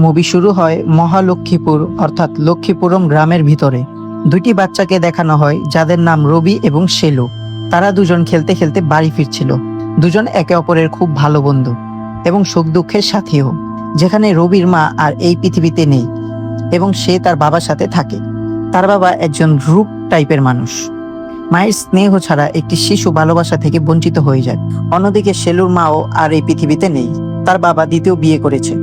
Movie শুরু হয় মহালক্ষ্মীপুর অর্থাৎ লক্ষ্মীপুরম গ্রামের ভিতরে। দুইটি বাচ্চাকে দেখানো হয় যাদের নাম রবি এবং শেলু। তারা দুজন খেলতে খেলতে বাড়ি ফিরছিল। দুজন একে অপরের খুব ভালো বন্ধু এবং সুখ দুঃখের সাথীও। যেখানে রবির মা আর এই পৃথিবীতে নেই এবং সে তার বাবার সাথে থাকে। তার বাবা একজন রূপ টাইপের মানুষ। মায়ের স্নেহ ছাড়া একটি শিশু ভালোবাসা থেকে বঞ্চিত হয়ে যায়। অন্যদিকে শেলুর মাও আর এই পৃথিবীতে নেই। তার বাবা দ্বিতীয় বিয়ে করেছে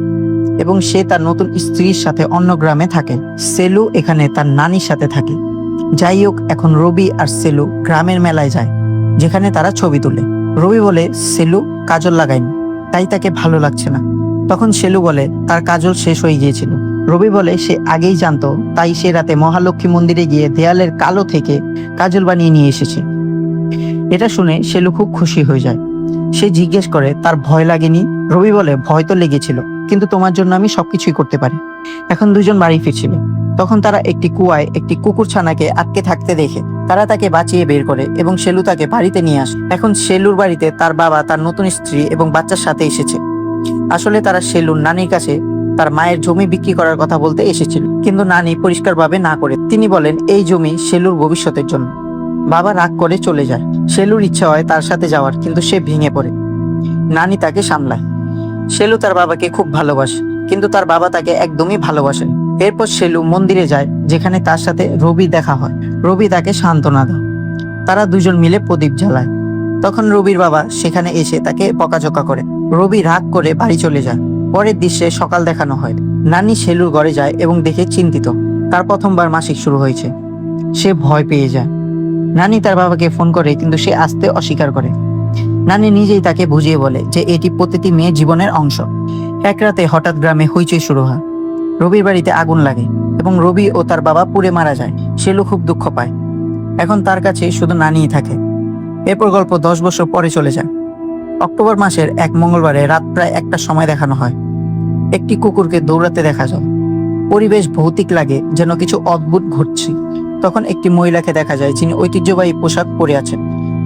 এবং সে তার নতুন স্ত্রীর সাথে অন্য গ্রামে থাকে। সেলু এখানে তার নানির সাথে থাকে। যাই হোক, এখন রবি আর সেলু গ্রামের মেলায় যায়, যেখানে তারা ছবি তোলে। রবি বলে সেলু কাজল লাগায়নি, তাই তাকে ভালো লাগছে না। তখন সেলু বলে তার কাজল শেষ হয়ে গিয়েছিল। রবি বলে সে আগেই জানতো, তাই সে রাতে মহালক্ষ্মী মন্দিরে গিয়ে দেয়ালের কালো থেকে কাজল বানিয়ে নিয়ে এসেছে। এটা শুনে সেলু খুব খুশি হয়ে যায়। সে জিজ্ঞেস করে তার ভয় লাগেনি। রবি বলে ভয় তো লেগেছিল, কিন্তু তোমার জন্য আমি সবকিছুই করতে পারি। এখন দুজন বাড়ি ফিরছিল। তখন তারা একটি কুয়ায় একটি কুকুরছানাকে আটকে থাকতে দেখে তারা তাকে বাঁচিয়ে বের করে এবং সেলু তাকে বাড়িতে নিয়ে আসে। এখন সেলুর বাড়িতে তার বাবা, তার নতুন স্ত্রী এবং বাচ্চার সাথে এসেছে। আসলে তারা সেলুর নানির কাছে তার মায়ের জমি বিক্রি করার কথা বলতে এসেছিল, কিন্তু নানি পরিষ্কারভাবে না করে তিনি বলেন এই জমি সেলুর ভবিষ্যতের জন্য। বাবা রাগ করে চলে যায়। সেলুর ইচ্ছা হয় তার সাথে যাওয়ার, কিন্তু সে ভেঙে পড়ে। নানি তাকে সামলায়। সেলু তার বাবাকে খুব ভালোবাসে, কিন্তু তার বাবা তাকে একদমই ভালোবাসেন। এরপর সেলু মন্দিরে যায়, যেখানে তার সাথে রবি দেখা হয়। রবি তাকে সান্ত্বনা দেয়। তারা দুজন মিলে প্রদীপ জ্বালায়। তখন রবির বাবা সেখানে এসে তাকে বকাঝকা করে। রবি রাগ করে বাড়ি চলে যায়। পরের দৃশ্যে সকাল দেখানো হয়। নানি সেলুর ঘরে যায় এবং দেখে চিন্তিত। তার প্রথমবার মাসিক শুরু হয়েছে। সে ভয় পেয়ে যায়। নানি তার বাবাকে ফোন করে, কিন্তু সে আসতে অস্বীকার করে। নানি নিজেই তাকে বুঝিয়ে বলে যে এটি প্রতিটি মেয়ের জীবনের অংশ। এক রাতে হঠাৎ গ্রামে হইচই শুরু হয়। রবির বাড়িতে আগুন লাগে এবং রবি ও তার বাবা পুড়ে মারা যায়। সেলু খুব দুঃখ পায়। এখন তার কাছে শুধু নানিই থাকে। এরপর গল্প 10 বছর পরে চলে যায়। অক্টোবর মাসের এক মঙ্গলবারে রাত প্রায় 1টার সময় দেখানো হয়। একটি কুকুরকে দৌড়াতে দেখা যায়। পরিবেশ ভৌতিক লাগে, যেন কিছু অদ্ভুত ঘটছে। তখন একটি মহিলাকে দেখা যায়, যিনি ঐতিহ্যবাহী পোশাক পরে আছেন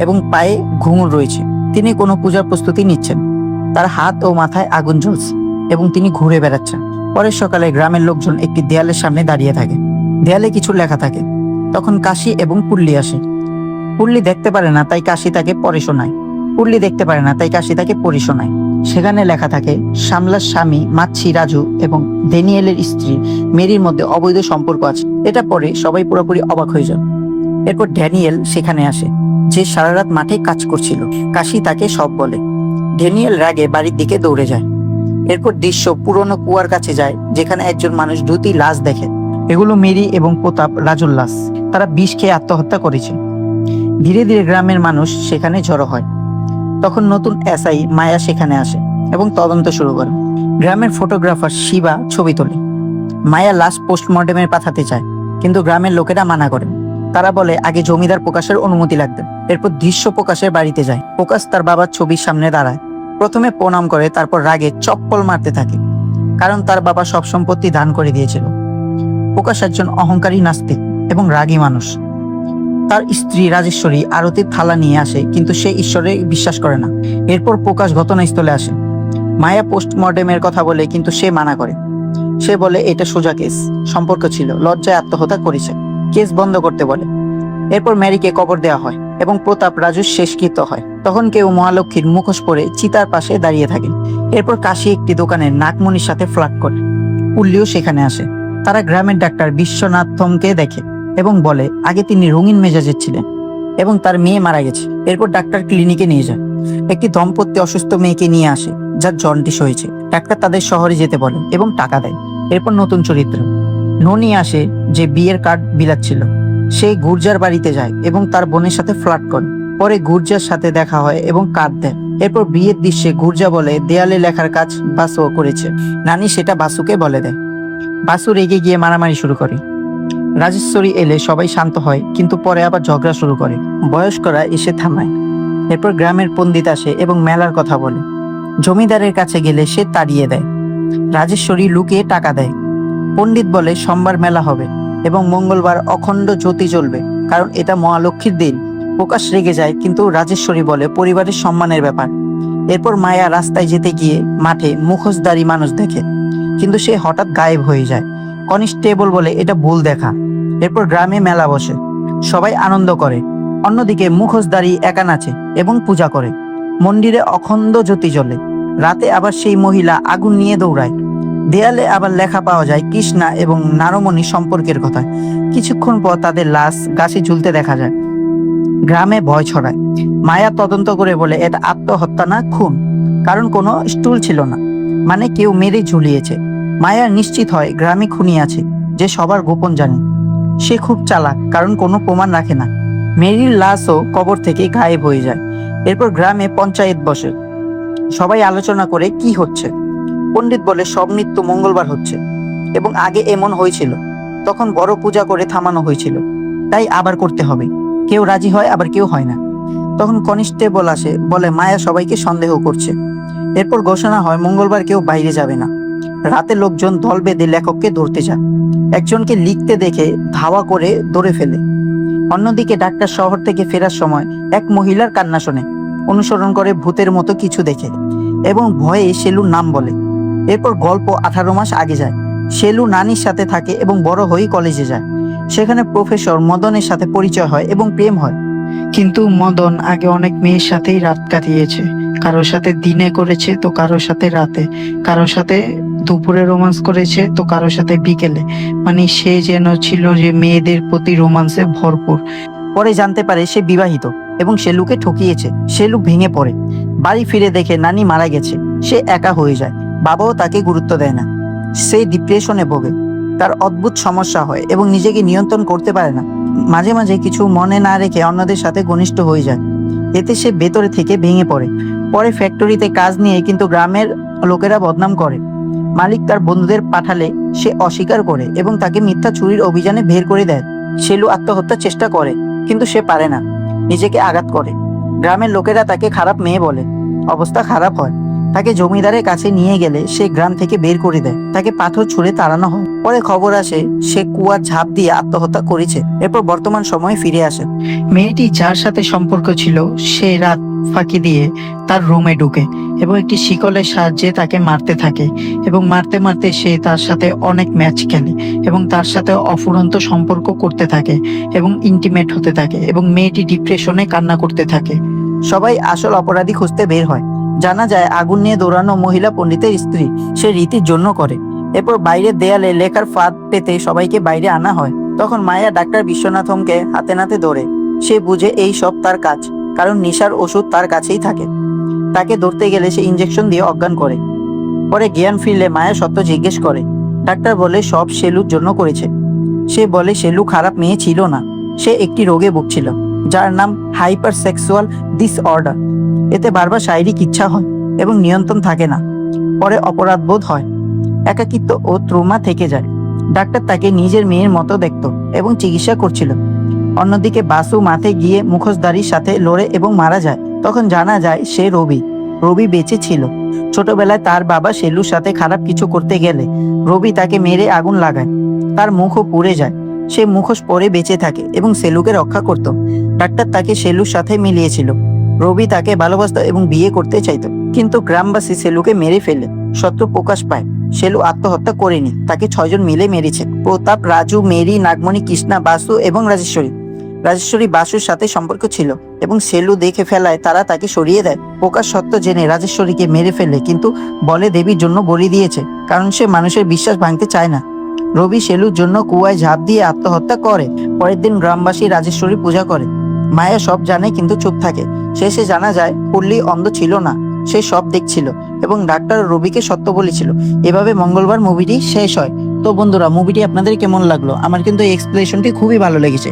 এবং পায়ে ঘুঙুর রয়েছে। তিনি কোনো পূজার প্রস্তুতি নিচ্ছেন। তার হাত ও মাথায় আগুন জ্বলছে এবং তিনি ঘুরে বেড়াচ্ছেন। পরের সকালে গ্রামের লোকজন একটি দেয়ালের সামনে দাঁড়িয়ে থাকে। দেয়ালে কিছু লেখা থাকে। তখন কাশি এবং পুল্লি আসে। পুল্লি দেখতে পারে না, তাই কাশি তাকে পড়ে শোনায়। পুল্লি দেখতে পারে না, তাই কাশি তাকে পড়ে শোনায়। সেখানে লেখা থাকে শামলার স্বামী মাছি রাজু এবং ড্যানিয়েলের স্ত্রী মেরির মধ্যে অবৈধ সম্পর্ক আছে। এটা পড়ে সবাই পুরোপুরি অবাক হয়ে যান। এরপর ড্যানিয়েল সেখানে আসে, যে সারা রাত মাঠে কাজ করছিল। কাশি তাকে সব বলে। ড্যানিয়েল রাগে বাড়ির দিকে দৌড়ে যায়। এরপর দৃশ্য পুরনো কুয়ার কাছে যায়, যেখানে একজন মানুষ 2টি লাশ দেখে। এগুলো মেরি এবং প্রতাপ রাজুর লাশ। তারা বিষ খেয়ে আত্মহত্যা করেছে। ধীরে ধীরে গ্রামের মানুষ সেখানে জড়ো হয়। তখন নতুন এসআই মায়া সেখানে আসে এবং তদন্ত শুরু করে। গ্রামের ফটোগ্রাফার শিবা ছবি তোলে। মায়া লাশ পোস্টমর্টেমে পাঠাতে চায়, কিন্তু গ্রামের লোকেরা মানা করে। তারা বলে আগে জমিদার প্রকাশের অনুমতি লাগবে। এরপর দৃশ্য প্রকাশের বাড়িতে যায়। প্রকাশ তার বাবার ছবির সামনে দাঁড়ায়। প্রথমে প্রণাম করে, তারপর রাগে চপ্পল মারতে থাকে, কারণ তার বাবা সব সম্পত্তি দান করে দিয়েছিল। প্রকাশ একজন অহংকারী নাস্তিক এবং রাগী মানুষ। তার স্ত্রী রাজেশ্বরী আরতির থালা নিয়ে আসে, কিন্তু সে ঈশ্বরে বিশ্বাস করে না। এরপর প্রকাশ ঘটনাস্থলে আসে। মায়া পোস্টমর্টেমের কথা বলে, কিন্তু সে মানা করে। সে বলে এটা সোজা কেস, সম্পর্ক ছিল, লজ্জায় আত্মহত্যা করেছে, কেস বন্ধ করতে বলে। এরপর ম্যারিকে কবর দেওয়া হয় এবং প্রতাপ রাজুর শেষকৃত্য হয়। তখন কেউ মহালক্ষ্মীর মুখোশ পরে চিতার পাশে দাঁড়িয়ে থাকে। এরপর কাশি একটি দোকানে নাগমণির সাথে ফ্লার্ট করে। পুল্লিও সেখানে আসে। তারা গ্রামের ডাক্তার বিশ্বনাথমকে দেখে এবং বলে আগে তিনি রঙিন মেজাজের ছিলেন এবং তার মেয়ে মারা গেছে। এরপর ডাক্তার ক্লিনিকে নিয়ে যায়। একটি দম্পতি অসুস্থ মেয়েকে নিয়ে আসে, যার জন্ডিস হয়েছে। ডাক্তার তাদের শহরে যেতে বলে এবং টাকা দেয়। এরপর নতুন চরিত্র ননি আসে, যে বিয়ের কার্ড বিলাচ্ছিল। সে গুর্জার বাড়িতে যায় এবং তার বোনের সাথে ফ্লার্ট করে। পরে গুর্জার সাথে দেখা হয় এবং কার্ড দেয়। এরপর বিয়ের দৃশ্যে গুর্জা বলে দেয়ালে লেখার কাজ বাসু করেছে। নানি সেটা বাসুকে বলে দেয়। বাসু রেগে গিয়ে মারামারি শুরু করে। রাজেশ্বরী এলে সবাই শান্ত হয়, কিন্তু পরে আবার ঝগড়া শুরু করে। বয়স্করা এসে থামায়। এরপর গ্রামের পণ্ডিত আসে এবং মেলার কথা বলে। জমিদারের কাছে গেলে সে তাড়িয়ে দেয়। রাজেশ্বরী লুকিয়ে টাকা দেয়। পণ্ডিত বলে সোমবার মেলা হবে এবং মঙ্গলবার অখণ্ড জ্যোতি জ্বলবে, কারণ এটা মহালক্ষ্মীর দিন। প্রকাশ রেগে যায়, কিন্তু রাজেশ্বরী বলে পরিবারের সম্মানের ব্যাপার। এরপর মায়া রাস্তায় যেতে গিয়ে মাঠে মুখোশধারী মানুষ দেখে। কিন্তু সে হঠাৎ গায়েব হয়ে যায়। কনস্টেবল বলে এটা ভুল দেখা। এরপর গ্রামে মেলা বসে, সবাই আনন্দ করে। অন্যদিকে মুখোশধারী একা নাচে এবং পূজা করে। মন্দিরে অখণ্ড জ্যোতি জ্বলে। রাতে আবার সেই মহিলা আগুন নিয়ে দৌড়ায়। দেয়ালে আবার লেখা পাওয়া যায় কৃষ্ণা এবং নারমণি সম্পর্কের কথা। কিছুক্ষণ পর তাদের লাশ গাছে ঝুলতে দেখা যায়। গ্রামে ভয় ছড়ায়। মায়া তদন্ত করে বলে এটা আত্মহত্যা না, খুন। কারণ কোনো স্টুল ছিল না, মানে কেউ মেরে ঝুলিয়েছে। মায়া নিশ্চিত হয় গ্রামে খুনি আছে, যে সবার গোপন জানে। সে খুব চালাক, কারণ কোনো প্রমাণ রাখে না। মেরির লাশও কবর থেকে গায়েব হয়ে যায়। এরপর গ্রামে পঞ্চায়েত বসে। সবাই আলোচনা করে কি হচ্ছে। পণ্ডিত বলে সব নৃত্য মঙ্গলবার হচ্ছে এবং আগে এমন হয়েছিল, তখন বড় পূজা করে থামানো হয়েছিল, তাই আবার করতে হবে। কেউ রাজি হয়, আবার কেউ হয় না। তখন কনস্টেবল আসে, বলে মায়া সবাইকে সন্দেহ করছে। এরপর ঘোষণা হয় মঙ্গলবার কেউ বাইরে যাবে না। রাতে লোকজন দল বেঁধে লেখককে ধরতে যায়। একজনকে লিখতে দেখে ধাওয়া করে ধরে ফেলে। অন্যদিকে ডাক্তার শহর থেকে ফেরার সময় এক মহিলার কান্না শোনে, অনুসরণ করে ভূতের মতো কিছু দেখে এবং ভয়ে শেলুর নাম বলে। এরপর গল্প 18 মাস আগে যায়। শেলু নানির সাথে থাকে এবং বড় হয়ে কলেজে যায়। সেখানে প্রফেসর মদনের সাথে পরিচয় হয় এবং প্রেম হয়। কিন্তু মদন আগে অনেক মেয়ের সাথেই রাত কাটিয়েছে। কারোর সাথে দিনে করেছে, তো কারোর সাথে রাতে, কারোর সাথে দুপুরে রোমান্স করেছে, তো কারোর সাথে বিকেলে। মানে সে যেন ছিল যে মেয়েদের প্রতি রোমান্সে ভরপুর। পরে জানতে পারে সে বিবাহিত এবং শেলুকে ঠকিয়েছে। শেলু ভেঙে পড়ে। বাড়ি ফিরে দেখে নানি মারা গেছে। সে একা হয়ে যায়। বাবাও তাকে গুরুত্ব দেয় না। সে ডিপ্রেশনে ভোগে। তার অদ্ভুত সমস্যা হয় এবং নিজেকে নিয়ন্ত্রণ করতে পারে না। মাঝে মাঝে কিছু মনে না রেখে অন্যদের সাথে ঘনিষ্ঠ হয়ে যায়। এতে সে ভেতরে থেকে ভেঙে পড়ে। পরে ফ্যাক্টরিতে কাজ নিয়ে কিন্তু গ্রামের লোকেরা বদনাম করে। মালিক তার বন্ধুদের পাঠালে সে অস্বীকার করে এবং তাকে মিথ্যা চুরির অভিযানে বের করে দেয়। শেলু আত্মহত্যার চেষ্টা করে, কিন্তু সে পারে না, নিজেকে আঘাত করে। গ্রামের লোকেরা তাকে খারাপ মেয়ে বলে। অবস্থা খারাপ হয়। তাকে জমিদারের কাছে নিয়ে গেলে সে গ্রাম থেকে বের করে দেয়। তাকে পাথর ছুঁড়ে তাড়ানো হয়। পরে খবর আসে সে কুয়ার ঝাঁপ দিয়ে আত্মহত্যা করেছে। এরপর বর্তমান সময়ে ফিরে আসে। মেয়েটি যার সাথে সম্পর্ক ছিল সে রাত ফাঁকি দিয়ে তার রুমে ঢুকে এবং একটি শিকলের সাহায্যে তাকে মারতে থাকে এবং মারতে মারতে সে তার সাথে অনেক ম্যাচ খেলে এবং তার সাথে অফুরন্ত সম্পর্ক করতে থাকে এবং ইন্টিমেট হতে থাকে এবং মেয়েটি ডিপ্রেশনে কান্না করতে থাকে। সবাই আসল অপরাধী খুঁজতে বের হয়। জানা যায় আগুন নিয়ে দৌড়ানো মহিলা পণ্ডিতের স্ত্রী। সে রীতির জন্য করে। এরপর বাইরের দেয়ালে লেখার ফাঁদ পেতে সবাইকে বাইরে আনা হয়। তখন মায়া ডাক্তার বিশ্বনাথমকে হাতে নাতে ধরে। সে বুঝে এই সব তার কাজ, কারণ নেশার ওষুধ তার কাছেই থাকে। তাকে ধরতে গেলে সে ইঞ্জেকশন দিয়ে অজ্ঞান করে। পরে জ্ঞান ফিরলে মায়া সত্য জিজ্ঞেস করে। ডাক্তার বলে সব শেলুর জন্য করেছে। সে বলে শেলু খারাপ মেয়ে ছিল না, সে একটি রোগে ভুগছিল যার নাম হাইপার সেক্সুয়াল ডিসঅর্ডার। এতে বারবার শারীরিক ইচ্ছা হয় এবং নিয়ন্ত্রণ থাকে না। পরে অপরাধ বোধ হয়, একাকিত্ব ও ট্রমা থেকে যায়। ডাক্তার তাকে নিজের মেয়ের মতো দেখত এবং চিকিৎসা করছিল। অন্যদিকে বাসু মাঠে গিয়ে মুখোশধারীর সাথে লড়ে এবং মারা যায়। তখন জানা যায় সে রবি বেঁচে ছিল। ছোটবেলায় তার বাবা শেলুর সাথে খারাপ কিছু করতে গেলে রবি তাকে মেরে আগুন লাগায়। তার মুখও পুড়ে যায়। সে মুখোশ পরে বেঁচে থাকে এবং শেলুকে রক্ষা করত। ডাক্তার তাকে শেলুর সাথে মিলিয়েছিল। রবি তাকে ভালোবাসত এবং বিয়ে করতে চাইত, কিন্তু গ্রামবাসী শেলুকে মেরে ফেলে। সত্য প্রকাশ পায়, শেলু আত্মহত্যা করেনি, তাকে 6 জন মিলে মেরেছে। প্রতাপ, রাজু, মেরি, নাগমণি, কৃষ্ণা, বাসু এবং রাজেশ্বরী বাসুর সাথে সম্পর্ক ছিল এবং শেলু দেখে ফেলায় তারা তাকে সরিয়ে দেয়। প্রকাশ সত্য জেনে রাজেশ্বরীকে মেরে ফেলে, কিন্তু বলে দেবীর জন্য বলি দিয়েছে, কারণ সে মানুষের বিশ্বাস ভাঙতে চায় না। রবি শেলুর জন্য কুয়ায় ঝাঁপ দিয়ে আত্মহত্যা করে। পরের দিন গ্রামবাসী রাজেশ্বরী পূজা করে। মায়া সব জানে কিন্তু চুপ থাকে। শেষে জানা যায় পল্লী অন্ধ ছিল না, সে সব দেখছিল এবং ডাক্তার রবিকে সত্য বলেছিল। এভাবে মঙ্গলবার মুভিটি শেষ হয়। তো বন্ধুরা, মুভিটি আপনাদের কেমন লাগলো? আমার কিন্তু এই এক্সপ্লেনেশনটি খুবই ভালো লেগেছে।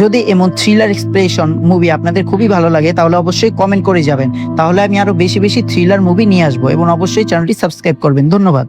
যদি এমন থ্রিলার এক্সপ্রেশন মুভি আপনাদের খুবই ভালো লাগে তাহলে অবশ্যই কমেন্ট করে যাবেন। তাহলে আমি আরো বেশি বেশি থ্রিলার মুভি নিয়ে আসবো এবং অবশ্যই চ্যানেলটি সাবস্ক্রাইব করবেন। ধন্যবাদ।